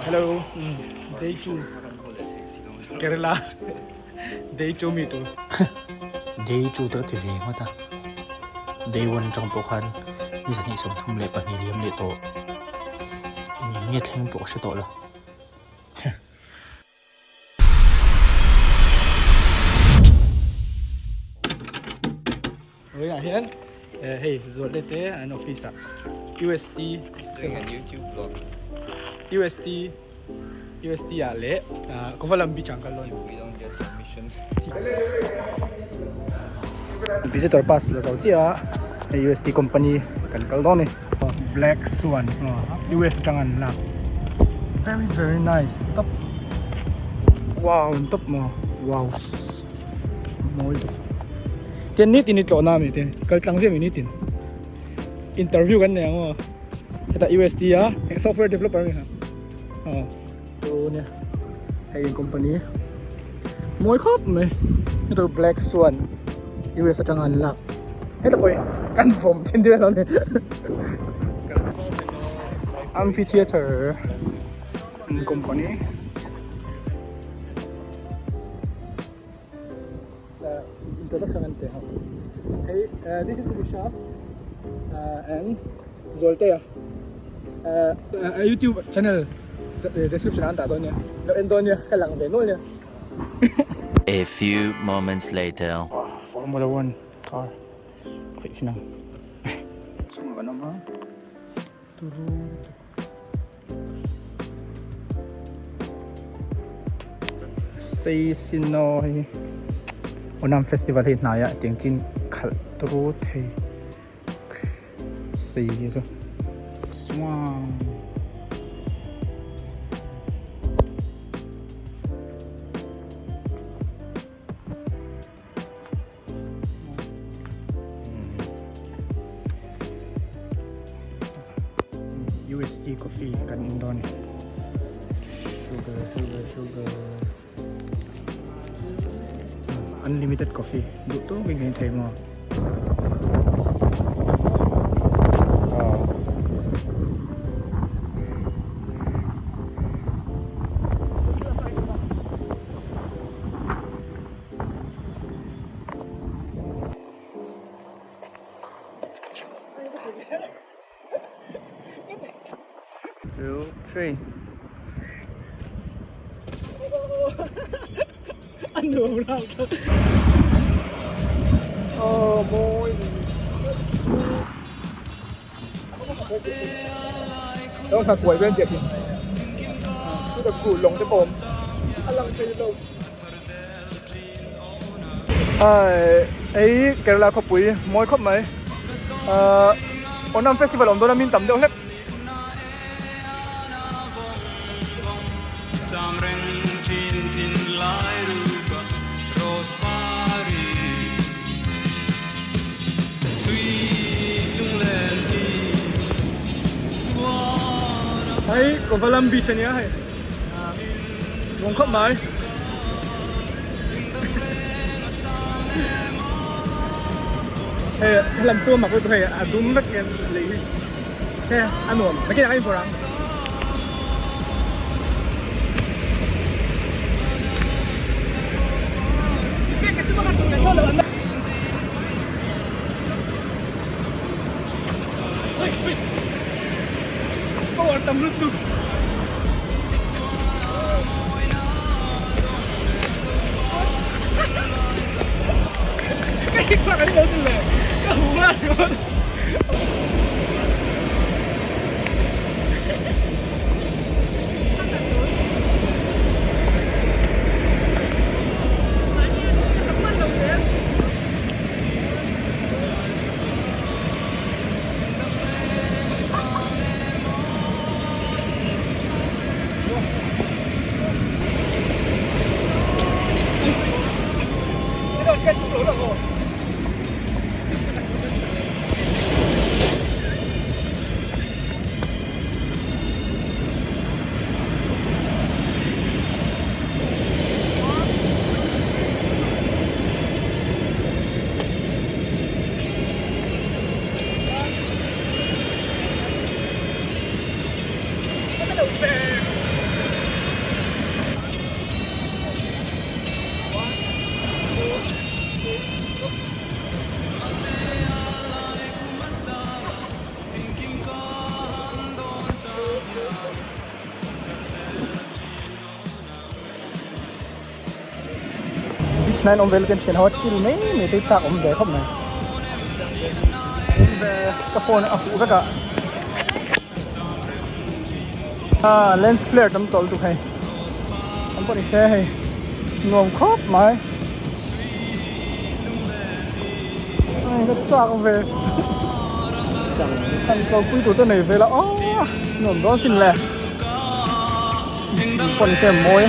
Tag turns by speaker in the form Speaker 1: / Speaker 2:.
Speaker 1: Hello, day 2. Kerela. Day 2 me too.
Speaker 2: Day 2 tới thì về ngó ta. Day 1 trong bộ khăn đi dẫn đi sống thùng lệ bản liếm lệ tổ. Những nghe thanh bộ sẽ tổ rồi.
Speaker 1: Với ngài hiến. Hey, Zualtea and office. USD.
Speaker 3: Doing a YouTube vlog.
Speaker 1: USD à lệ. Có phải làm bị chẳng cả luôn.
Speaker 3: We don't get commission.
Speaker 1: Visitor pass là Zualtea. USD company kan kaldo ni. Black Swan. US jangan lah. Very nice. Top. Wow, top mo. Wow. Moi. Tiền nít tin nít namin tin. Kaltang siya minitin. Interview kan niya mo. Ito USD software developer nga. Ito niya. Hay company. Moi khop me. Ito Black Swan. US at jangan lah. Ito po confirm hindi na lang. Amphitheater company. Introduction ante. Hey, this is the shop and Zualtea. YouTube channel description anta doon niya. Doon niya kalang venol niya.
Speaker 4: A few moments later.
Speaker 1: Formula 1 car. Okay, sinang. Saan ba naman? Turu. Say Sinoy. Unang festival hit naya ting chin khal tru the. Say so. Swang. USD coffee kan Indon. Sugar. Unlimited coffee. Dito ganyan tayo mo.
Speaker 3: Two, three.
Speaker 1: Ano na ito? Oh boy. Đó là tuổi bên Diệp thì cái được củ lồng cái bồm ăn lăng chơi đâu ấy Kerela có bụi môi khóc mấy năm festival ông đó là mình tầm đâu hết. Ấy, có vào làm beach này hay muốn khóc mấy làm tour mà tôi thấy đúng rất là lý xe ăn uống mấy cái này anh vào tầm nước cực cái khoang ấy đâu thế này cái hú ma rồi cái chỗ đó là rồi. Cái đầu về beach này ông về lên trên hot chill mấy cái trạc ông về không này về cái phone à phụ cả lens flare tấm tol tụ hay ông có đi xe hay ngồm khóc mày cái trạc ông về thằng cầu quy tụ tên này về là ngồm đó xinh lẹ còn xem môi